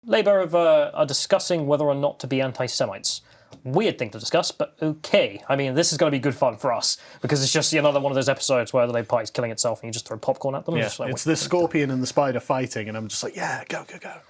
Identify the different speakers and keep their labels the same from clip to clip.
Speaker 1: Labour are discussing whether or not to be anti-Semites. Weird thing to discuss, but okay. I mean, this is going to be good fun for us, because it's just another one of those episodes where the Labour Party's killing itself and you just throw popcorn at them.
Speaker 2: Yeah, it's the scorpion and the spider fighting, and I'm just like, yeah, go.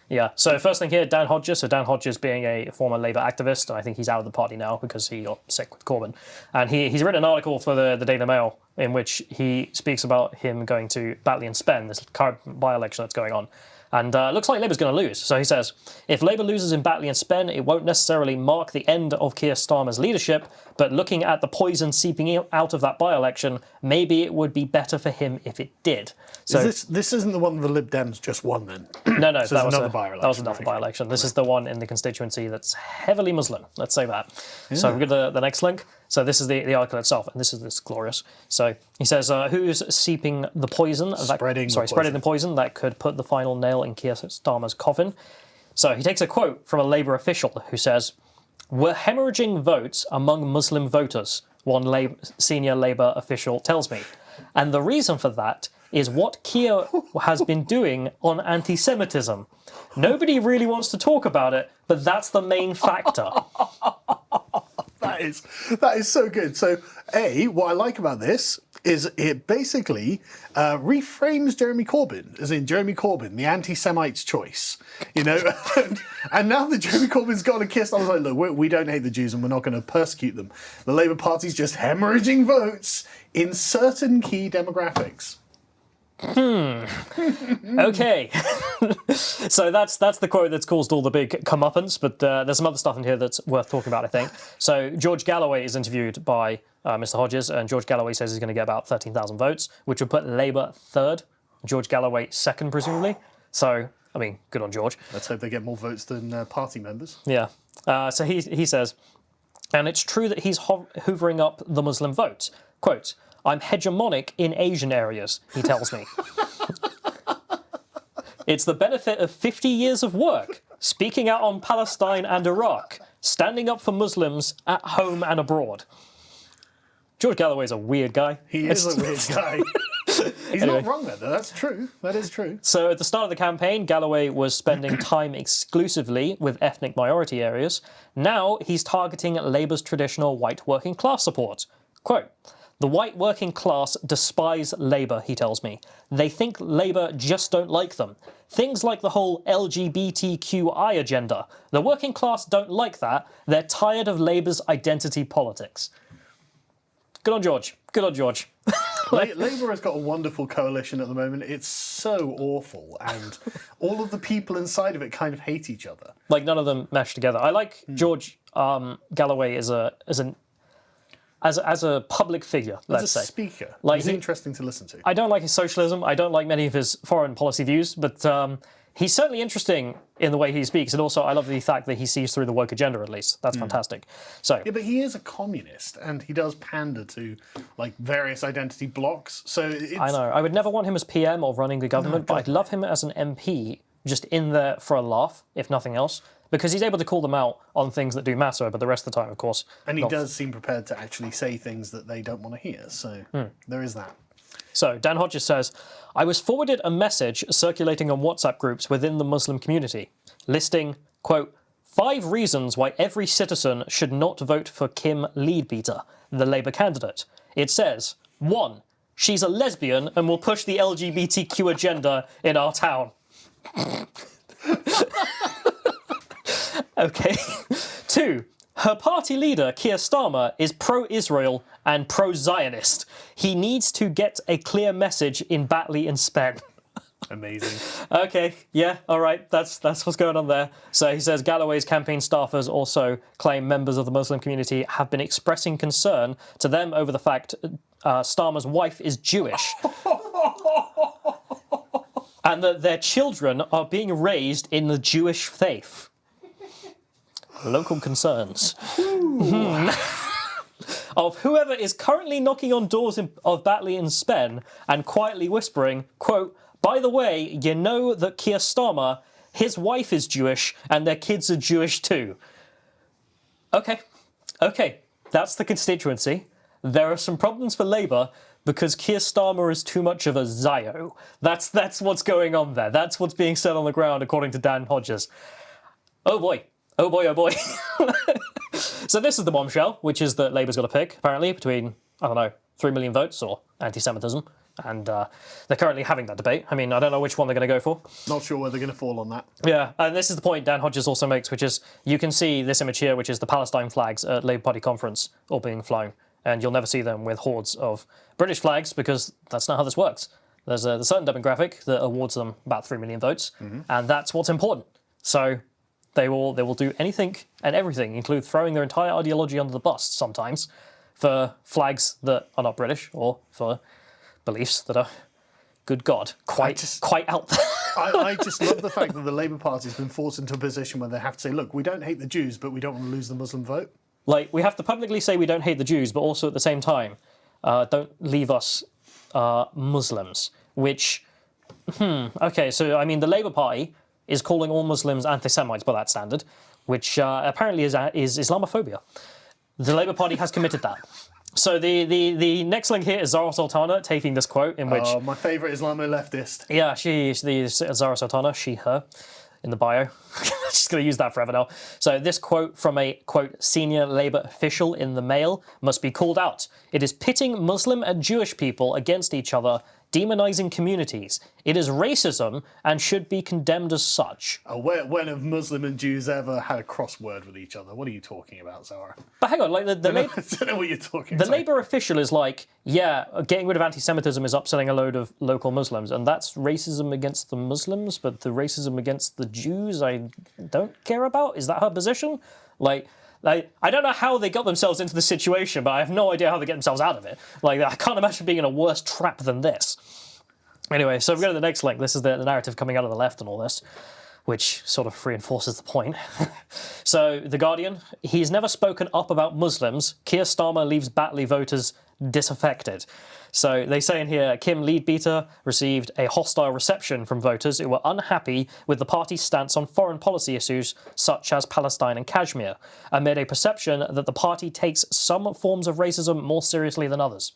Speaker 1: Yeah, so first thing here, Dan Hodges. So Dan Hodges being a former Labour activist, I think he's out of the party now because he got sick with Corbyn. And he's written an article for the Daily Mail in which he speaks about him going to Batley and Spen, this current by-election that's going on. And looks like Labour's going to lose. So he says, if Labour loses in Batley and Spen, it won't necessarily mark the end of Keir Starmer's leadership, but looking at the poison seeping out of that by-election, maybe it would be better for him if it did. So
Speaker 2: this isn't the one the Lib Dems just won then?
Speaker 1: No,
Speaker 2: so that was another by-election.
Speaker 1: That was another by-election. This is the one in the constituency that's heavily Muslim, let's say that. Yeah. So we go to the next link. So this is the article itself, and this is glorious. So he says, who's seeping the poison? Spreading the poison that could put the final nail in Keir Starmer's coffin. So he takes a quote from a Labour official who says, "We're hemorrhaging votes among Muslim voters," one senior Labour official tells me. And the reason for that is what Keir has been doing on anti-Semitism. Nobody really wants to talk about it, but that's the main factor.
Speaker 2: That is so good. So, what I like about this is it basically reframes Jeremy Corbyn, as in Jeremy Corbyn, the anti-Semite's choice, you know. and now that Jeremy Corbyn's got a kiss, I was like, look, we don't hate the Jews and we're not going to persecute them. The Labour Party's just hemorrhaging votes in certain key demographics.
Speaker 1: Okay. So that's the quote that's caused all the big comeuppance, but there's some other stuff in here that's worth talking about, I think. So George Galloway is interviewed by Mr. Hodges, and George Galloway says he's going to get about 13,000 votes, which would put Labour third, George Galloway second, presumably. So, I mean, good on George.
Speaker 2: Let's hope they get more votes than party members.
Speaker 1: Yeah. So he says, and it's true that he's hoovering up the Muslim vote. Quote, "I'm hegemonic in Asian areas," he tells me. "It's the benefit of 50 years of work, speaking out on Palestine and Iraq, standing up for Muslims at home and abroad." George Galloway's a weird guy.
Speaker 2: He is a weird guy. He's not wrong there, though. That's true. That is true.
Speaker 1: So at the start of the campaign, Galloway was spending time exclusively with ethnic minority areas. Now he's targeting Labour's traditional white working class support. Quote, "The white working class despise Labour," he tells me. "They think Labour just don't like them. Things like the whole LGBTQI agenda. The working class don't like that. They're tired of Labour's identity politics." Good on George. Good on George.
Speaker 2: Labour has got a wonderful coalition at the moment. It's so awful, and all of the people inside of it kind of hate each other.
Speaker 1: Like, none of them mesh together. I like George Galloway as a public figure, let's say.
Speaker 2: As a speaker.
Speaker 1: Like,
Speaker 2: he's interesting to listen to.
Speaker 1: I don't like his socialism. I don't like many of his foreign policy views, but he's certainly interesting in the way he speaks, and also I love the fact that he sees through the woke agenda, at least. That's fantastic. So
Speaker 2: yeah, but he is a communist, and he does pander to like various identity blocks. So
Speaker 1: I know. I would never want him as PM or running the government, but I'd love him as an MP, just in there for a laugh, if nothing else. Because he's able to call them out on things that do matter, but the rest of the time, of course.
Speaker 2: And he does seem prepared to actually say things that they don't want to hear, so there is that.
Speaker 1: So, Dan Hodges says, "I was forwarded a message circulating on WhatsApp groups within the Muslim community, listing, quote, 5 reasons why every citizen should not vote for Kim Leadbeater, the Labour candidate. It says, 1, she's a lesbian and will push the LGBTQ agenda in our town." Okay. 2, her party leader, Keir Starmer, is pro-Israel and pro-Zionist. He needs to get a clear message in Batley and Spen.
Speaker 2: Amazing.
Speaker 1: Okay, yeah, all right, that's what's going on there. So he says Galloway's campaign staffers also claim members of the Muslim community have been expressing concern to them over the fact Starmer's wife is Jewish. And that their children are being raised in the Jewish faith. Local concerns. Of whoever is currently knocking on doors of Batley and Spen and quietly whispering, quote, "By the way, you know that Keir Starmer, his wife is Jewish and their kids are Jewish too." Okay, that's the constituency. There are some problems for Labour because Keir Starmer is too much of a Zio. That's what's going on there. That's what's being said on the ground according to Dan Hodges. oh boy, oh boy, oh boy. So this is the bombshell, which is that Labour's got to pick, apparently, between, I don't know, 3 million votes or anti-Semitism. And they're currently having that debate. I mean, I don't know which one they're going to go for.
Speaker 2: Not sure where they're going to fall on that.
Speaker 1: Yeah, and this is the point Dan Hodges also makes, which is you can see this image here, which is the Palestine flags at Labour Party conference all being flown. And you'll never see them with hordes of British flags because that's not how this works. There's a certain demographic that awards them about 3 million votes, and that's what's important. So they will do anything and everything, include throwing their entire ideology under the bus sometimes for flags that are not British or for beliefs that are, good God, quite out there.
Speaker 2: I just love the fact that the Labour Party's been forced into a position where they have to say, look, we don't hate the Jews, but we don't want to lose the Muslim vote.
Speaker 1: Like, we have to publicly say we don't hate the Jews, but also at the same time, don't leave us Muslims, which, okay, so, I mean, the Labour Party is calling all Muslims anti-Semites by that standard, which apparently is Islamophobia. The Labour Party has committed that. So the next link here is Zara Sultana taking this quote in which...
Speaker 2: Oh, my favourite Islamo-leftist.
Speaker 1: Yeah, she's the Zara Sultana, she, her, in the bio. She's going to use that forever now. So this quote from a, quote, senior Labour official in the Mail must be called out. It is pitting Muslim and Jewish people against each other, demonising communities. It is racism and should be condemned as such.
Speaker 2: When have Muslim and Jews ever had a crossword with each other? What are you talking about, Zara?
Speaker 1: But hang on, like the
Speaker 2: I don't know what you're talking
Speaker 1: the
Speaker 2: about.
Speaker 1: Labour official is like, yeah, getting rid of anti-Semitism is upsetting a load of local Muslims, and that's racism against the Muslims, but the racism against the Jews I don't care about? Is that her position? Like, I don't know how they got themselves into this situation, but I have no idea how they get themselves out of it. Like, I can't imagine being in a worse trap than this. Anyway, so we go to the next link. This is the narrative coming out of the left and all this, which sort of reinforces the point. So, The Guardian, he's never spoken up about Muslims. Keir Starmer leaves Batley voters disaffected. So they say in here, Kim Leadbeater received a hostile reception from voters who were unhappy with the party's stance on foreign policy issues such as Palestine and Kashmir, amid a perception that the party takes some forms of racism more seriously than others.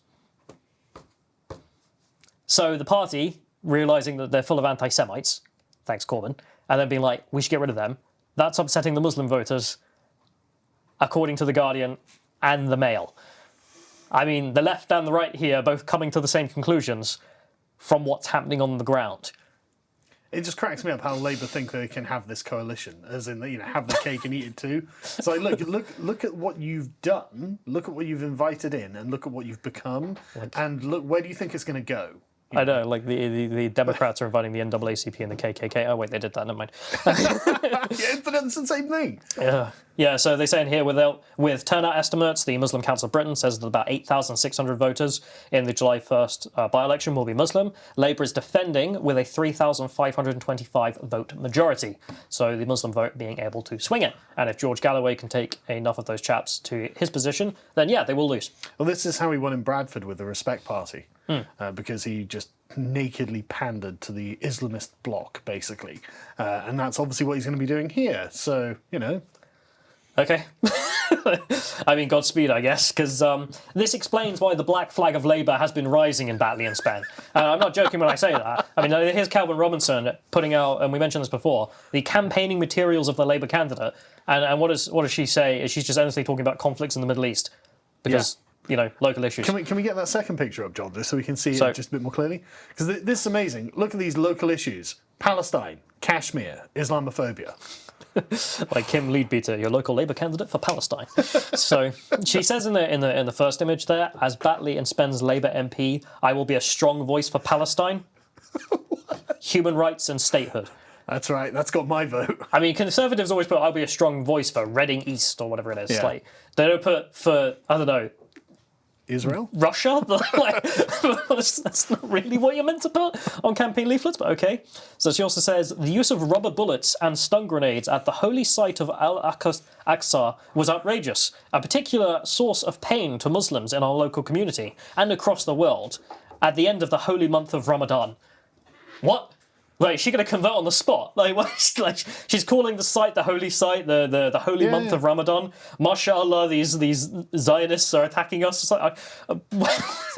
Speaker 1: So the party, realising that they're full of anti-Semites, thanks Corbyn, and then being like, we should get rid of them, that's upsetting the Muslim voters, according to The Guardian and the Mail. I mean, the left and the right here both coming to the same conclusions from what's happening on the ground.
Speaker 2: It just cracks me up how Labour think they can have this coalition, as in, have the cake and eat it too. It's like, look at what you've done, look at what you've invited in, and look at what you've become, and look, where do you think it's going to go?
Speaker 1: I know, like the Democrats are inviting the NAACP and the KKK. Oh wait, they did that. Never mind.
Speaker 2: Yeah, but it's the same thing.
Speaker 1: Yeah. So they say in here with turnout estimates, the Muslim Council of Britain says that about 8,600 voters in the July 1st by-election will be Muslim. Labour is defending with a 3,525 vote majority. So the Muslim vote being able to swing it. And if George Galloway can take enough of those chaps to his position, then yeah, they will lose.
Speaker 2: Well, this is how he won in Bradford with the Respect Party. Because he just nakedly pandered to the Islamist bloc, basically. And that's obviously what he's going to be doing here. So,
Speaker 1: Okay. I mean, Godspeed, I guess, because this explains why the black flag of Labour has been rising in Batley and Spen. I'm not joking when I say that. I mean, here's Calvin Robinson putting out, and we mentioned this before, the campaigning materials of the Labour candidate. And what does she say? She's just endlessly talking about conflicts in the Middle East. Because... local issues.
Speaker 2: Can we get that second picture up, John, just so we can see it just a bit more clearly? Because this is amazing. Look at these local issues. Palestine, Kashmir, Islamophobia.
Speaker 1: Like Kim Leadbeater, your local Labour candidate for Palestine. So she says in the first image there, as Batley and Spen's Labour MP, I will be a strong voice for Palestine, human rights and statehood.
Speaker 2: That's right. That's got my vote. I
Speaker 1: mean, Conservatives always put, I'll be a strong voice for Reading East or whatever it is.
Speaker 2: Yeah.
Speaker 1: Like, they don't put for, I don't know,
Speaker 2: Israel?
Speaker 1: Russia? That's not really what you're meant to put on campaign leaflets, but okay. So she also says, the use of rubber bullets and stun grenades at the holy site of Al-Aqsa was outrageous, a particular source of pain to Muslims in our local community and across the world at the end of the holy month of Ramadan. What? Like, is she going to convert on the spot? Like, she's calling the site the holy site, the holy month of Ramadan. Mashallah, these Zionists are attacking us. It's like,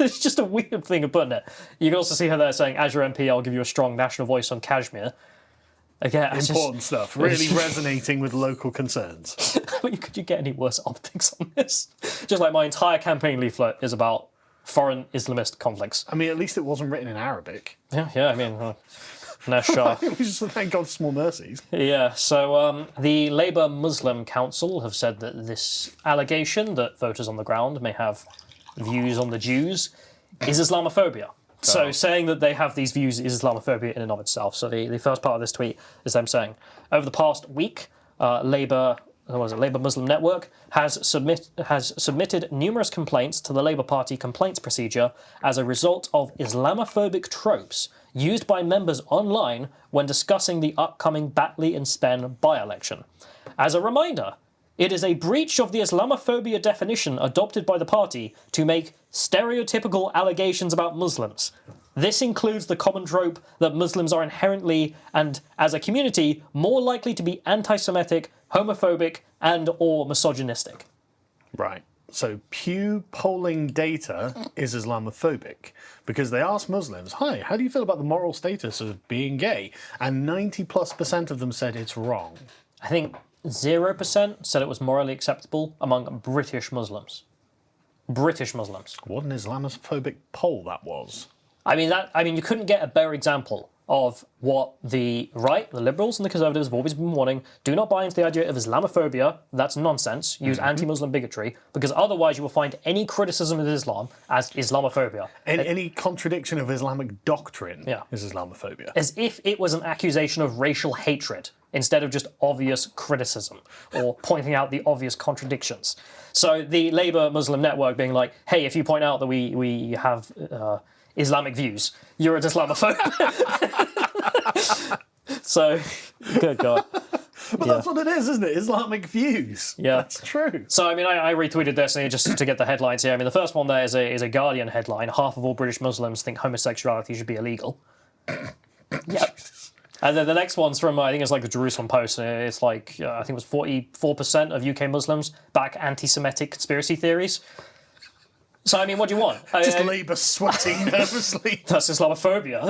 Speaker 1: it's just a weird thing of putting it. You can also see her there saying, as your MP, I'll give you a strong national voice on Kashmir. Again,
Speaker 2: important stuff, really resonating with local concerns.
Speaker 1: Could you get any worse optics on this? Just like my entire campaign leaflet is about foreign Islamist conflicts.
Speaker 2: I mean, at least it wasn't written in Arabic.
Speaker 1: Yeah, I mean, Nashar.
Speaker 2: We just thank God for small mercies.
Speaker 1: Yeah, so the Labour Muslim Council have said that this allegation that voters on the ground may have views on the Jews is Islamophobia. So saying that they have these views is Islamophobia in and of itself. So the first part of this tweet is them saying, over the past week, Labour Muslim Network has submitted numerous complaints to the Labour Party complaints procedure as a result of Islamophobic tropes used by members online when discussing the upcoming Batley and Spen by-election. As a reminder, it is a breach of the Islamophobia definition adopted by the party to make stereotypical allegations about Muslims. This includes the common trope that Muslims are inherently, and as a community, more likely to be anti-Semitic, homophobic, and or misogynistic.
Speaker 2: Right. So Pew polling data is Islamophobic because they asked Muslims, hi, how do you feel about the moral status of being gay? And 90+% of them said it's wrong.
Speaker 1: I think 0% said it was morally acceptable among British Muslims. British Muslims.
Speaker 2: What an Islamophobic poll that was.
Speaker 1: I mean, you couldn't get a better example of what the right, the Liberals and the Conservatives have always been wanting. Do not buy into the idea of Islamophobia. That's nonsense. Use anti-Muslim bigotry, because otherwise you will find any criticism of Islam as Islamophobia.
Speaker 2: Any contradiction of Islamic doctrine
Speaker 1: Yeah.
Speaker 2: is Islamophobia.
Speaker 1: As if it was an accusation of racial hatred instead of just obvious criticism or pointing out the obvious contradictions. So the Labour Muslim Network being like, hey, if you point out that we have Islamic views, you're an Islamophobe. So, good God.
Speaker 2: But that's what it is, isn't it? Islamic views.
Speaker 1: Yeah.
Speaker 2: That's true.
Speaker 1: So, I mean, I retweeted this just to get the headlines here. I mean, the first one there is a Guardian headline. Half of all British Muslims think homosexuality should be illegal. Yep. And then the next one's from, I think it's like the Jerusalem Post. It's like, I think it was 44% of UK Muslims back anti-Semitic conspiracy theories. So, I mean, what do you want?
Speaker 2: Just Labour sweating nervously.
Speaker 1: That's Islamophobia.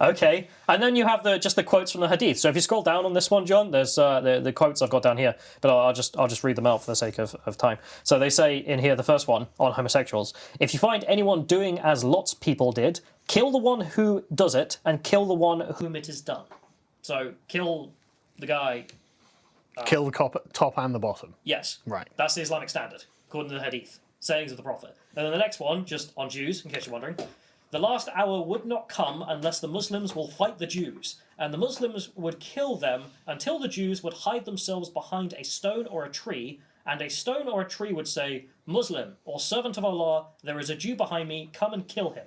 Speaker 1: Okay. And then you have just the quotes from the Hadith. So if you scroll down on this one, John, there's the quotes I've got down here, but I'll just read them out for the sake of time. So they say in here, the first one on homosexuals: if you find anyone doing as lots people did, kill the one who does it and kill the one whom it is done. So kill the guy.
Speaker 2: Kill the top and the bottom.
Speaker 1: Yes.
Speaker 2: Right.
Speaker 1: That's the Islamic standard, according to the Hadith. Sayings of the Prophet. And then the next one, just on Jews, in case you're wondering. The last hour would not come unless the Muslims will fight the Jews, and the Muslims would kill them until the Jews would hide themselves behind a stone or a tree, and a stone or a tree would say, Muslim, or servant of Allah, there is a Jew behind me, come and kill him.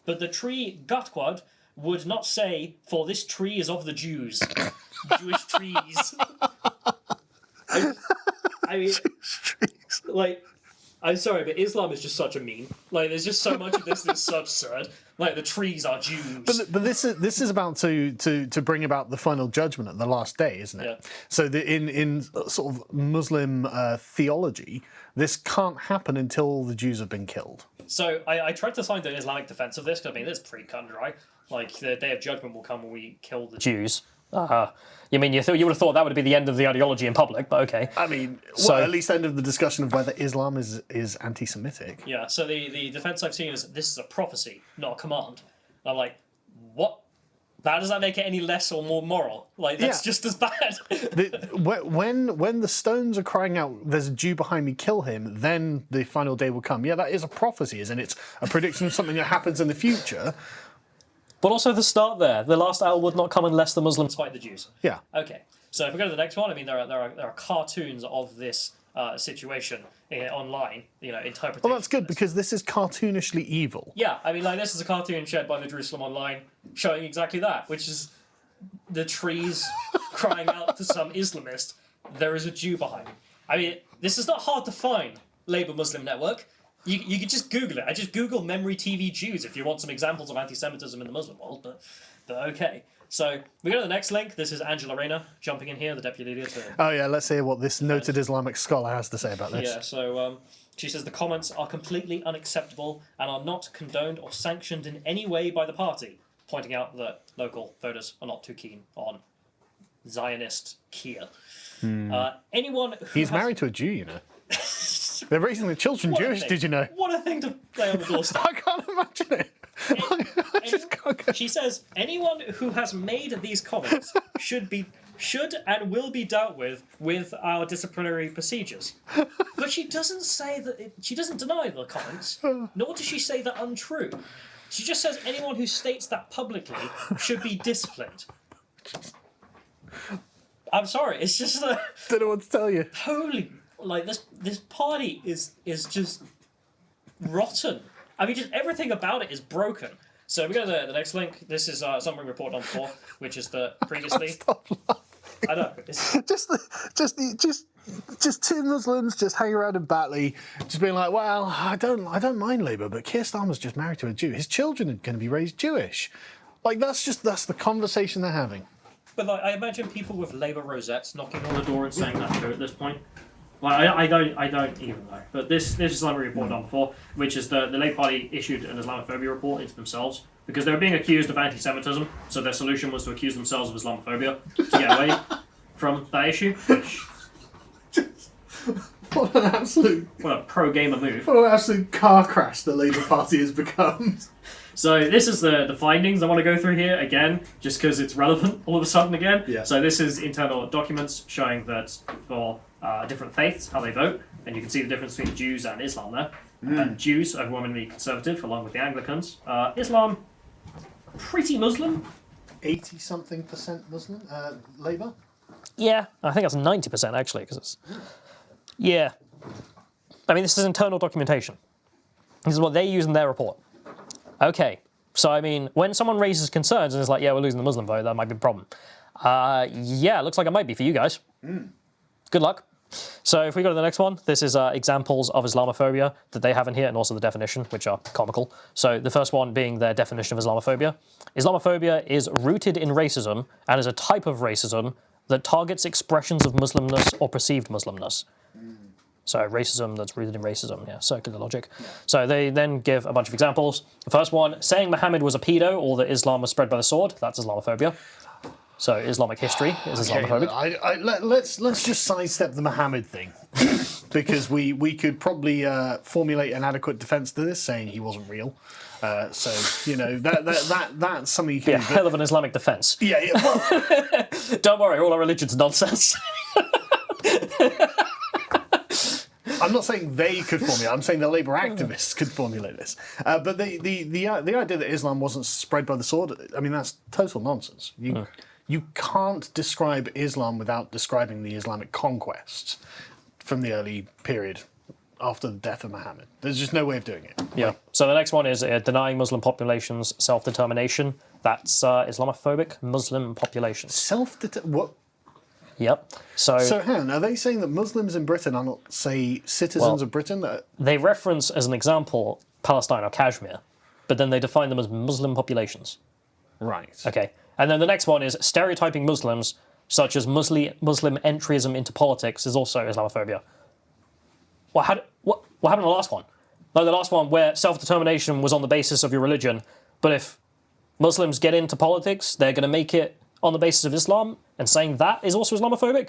Speaker 1: But the tree, Gatquad, would not say, for this tree is of the Jews. Jewish trees. I mean, like... I'm sorry, but Islam is just such a meme. Like, there's just so much of this that's so absurd. Like, the trees are Jews.
Speaker 2: But this is about to bring about the final judgment at the last day, isn't it?
Speaker 1: Yeah.
Speaker 2: So in sort of Muslim theology, this can't happen until the Jews have been killed.
Speaker 1: So I tried to find an Islamic defense of this, because I mean, it's pretty cut and dry. Like, the day of judgment will come when we kill the Jews. You mean you would have thought that would be the end of the ideology in public, but okay.
Speaker 2: I mean, at least end of the discussion of whether Islam is anti-Semitic.
Speaker 1: Yeah, so the defense I've seen is this is a prophecy, not a command. And I'm like, what? How does that make it any less or more moral? Like, that's just as bad.
Speaker 2: When the stones are crying out, there's a Jew behind me, kill him, then the final day will come. Yeah, that is a prophecy, isn't it? It's a prediction of something that happens in the future.
Speaker 1: But also the start there. The last hour would not come unless the Muslims fight the Jews.
Speaker 2: Yeah.
Speaker 1: Okay. So if we go to the next one, I mean, there are cartoons of this situation online, interpretation.
Speaker 2: Well, that's good because this is cartoonishly evil.
Speaker 1: Yeah, I mean, like, this is a cartoon shared by the Jerusalem Online showing exactly that, which is the trees crying out to some Islamist, there is a Jew behind me. I mean, this is not hard to find, Labour Muslim Network. You could just Google it. I just Google memory TV Jews if you want some examples of anti-Semitism in the Muslim world, but okay. So we go to the next link. This is Angela Rayner jumping in here, the deputy leader.
Speaker 2: Oh yeah, let's hear what this noted Islamic scholar has to say about this.
Speaker 1: Yeah, so she says the comments are completely unacceptable and are not condoned or sanctioned in any way by the party. pointing out that local voters are not too keen on Zionist Kia. Anyone who
Speaker 2: He's married to a Jew, you know. They're raising the children Jewish, did you know?
Speaker 1: What a thing to play on the doorstep.
Speaker 2: I can't imagine it. I just can't go.
Speaker 1: She says, anyone who has made these comments should and will be dealt with our disciplinary procedures. But she doesn't say that. She doesn't deny the comments, nor does she say they're untrue. She just says anyone who states that publicly should be disciplined. I'm sorry, it's just
Speaker 2: Don't know what to tell you.
Speaker 1: holy, like this party is just rotten. I mean, just everything about it is broken. So we go to the next link. This is something we reported on before, which is the previously.
Speaker 2: Stop laughing.
Speaker 1: I know.
Speaker 2: Just two Muslims just hanging around in Batley, just being like, well, I don't mind Labour, but Keir Starmer's just married to a Jew. His children are going to be raised Jewish. Like that's the conversation they're having.
Speaker 1: But like, I imagine people with Labour rosettes knocking on the door and saying that true at this point. Like, I don't even know. But this is something we reported on before, which is the Labour Party issued an Islamophobia report into themselves because they were being accused of anti-Semitism. So their solution was to accuse themselves of Islamophobia to get away from that issue. Which,
Speaker 2: What
Speaker 1: a pro-gamer move.
Speaker 2: an absolute car crash the Labour Party has become.
Speaker 1: So this is the findings I want to go through here again, just because it's relevant all of a sudden again.
Speaker 2: Yeah.
Speaker 1: So this is internal documents showing that for different faiths, how they vote, and you can see the difference between Jews and Islam there. Jews, overwhelmingly conservative, along with the Anglicans. Islam, pretty Muslim.
Speaker 2: 80-something% Muslim, Labour?
Speaker 1: Yeah, I think that's 90% actually, because it's... Yeah. I mean, this is internal documentation. This is what they use in their report. Okay, so I mean, when someone raises concerns and is like, yeah, we're losing the Muslim vote, that might be a problem. Yeah, it looks like it might be for you guys. Good luck. So if we go to the next one, this is examples of Islamophobia that they have in here, and also the definition, which are comical. So the first one being their definition of Islamophobia. Islamophobia is rooted in racism and is a type of racism that targets expressions of Muslimness or perceived Muslimness. So racism that's rooted in racism, yeah, circular logic. Yeah. So they then give a bunch of examples. The first one, saying Muhammad was a pedo or that Islam was spread by the sword, that's Islamophobia. So Islamic history is Islamophobic.
Speaker 2: Let's just sidestep the Muhammad thing. Because we could probably formulate an adequate defence to this, saying he wasn't real. So, you know, that's something you can
Speaker 1: be a hell of an Islamic defence.
Speaker 2: Yeah, well...
Speaker 1: Don't worry, all our religion's nonsense.
Speaker 2: I'm not saying they could formulate. I'm saying the Labour activists could formulate this. But the idea that Islam wasn't spread by the sword, I mean, that's total nonsense. You can't describe Islam without describing the Islamic conquests from the early period after the death of Muhammad. There's just no way of doing it.
Speaker 1: Yeah. So the next one is denying Muslim populations self-determination. That's Islamophobic Muslim populations.
Speaker 2: What?
Speaker 1: Yep. So
Speaker 2: hang on, are they saying that Muslims in Britain are not, say, citizens of Britain?
Speaker 1: They reference, as an example, Palestine or Kashmir, but then they define them as Muslim populations.
Speaker 2: Right.
Speaker 1: Okay. And then the next one is stereotyping Muslims, such as Muslim entryism into politics, is also Islamophobia. What happened to the last one? No, the last one where self-determination was on the basis of your religion, but if Muslims get into politics, they're going to make it on the basis of Islam, and saying that is also Islamophobic.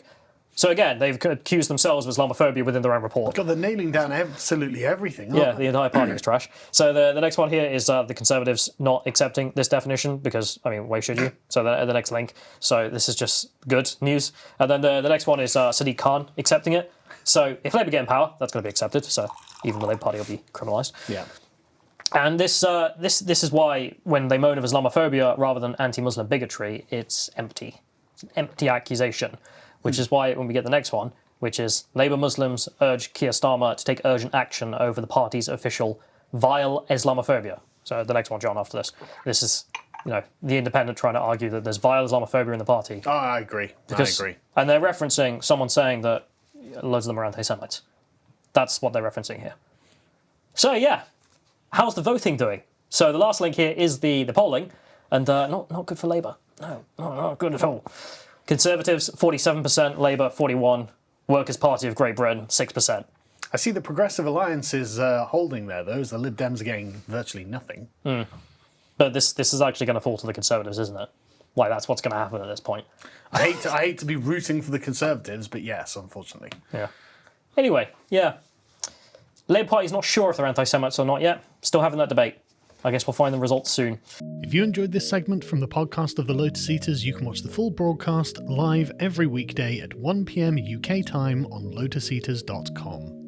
Speaker 1: So again, they've accused themselves of Islamophobia within their own report.
Speaker 2: God, they're nailing down absolutely everything.
Speaker 1: Yeah, the entire party is trash. So the next one here is the Conservatives not accepting this definition because, I mean, why should you? So the next link. So this is just good news. And then the next one is Sadiq Khan accepting it. So if Labour get in power, that's going to be accepted. So even the Labour Party will be criminalised.
Speaker 2: Yeah.
Speaker 1: And this is why when they moan of Islamophobia rather than anti-Muslim bigotry, it's empty. It's an empty accusation, which is why when we get the next one, which is Labour Muslims urge Keir Starmer to take urgent action over the party's official vile Islamophobia. So the next one, John, after this. This is, the Independent trying to argue that there's vile Islamophobia in the party.
Speaker 2: Oh, I agree. I agree.
Speaker 1: And they're referencing someone saying that loads of them are anti-Semites. That's what they're referencing here. So, yeah. How's the voting doing? So the last link here is the polling, and not good for Labour. No, not good at all. Conservatives, 47%, Labour, 41%, Workers' Party of Great Britain, 6%.
Speaker 2: I see the Progressive Alliance is holding there, though, as the Lib Dems are getting virtually nothing.
Speaker 1: But this is actually going to fall to the Conservatives, isn't it? Like, that's what's going to happen at this point.
Speaker 2: I hate to be rooting for the Conservatives, but yes, unfortunately.
Speaker 1: Yeah. Anyway, yeah. Labour Party's not sure if they're anti-Semites or not yet. Still having that debate. I guess we'll find the results soon.
Speaker 3: If you enjoyed this segment from the podcast of the Lotus Eaters, you can watch the full broadcast live every weekday at 1 p.m. UK time on lotuseaters.com.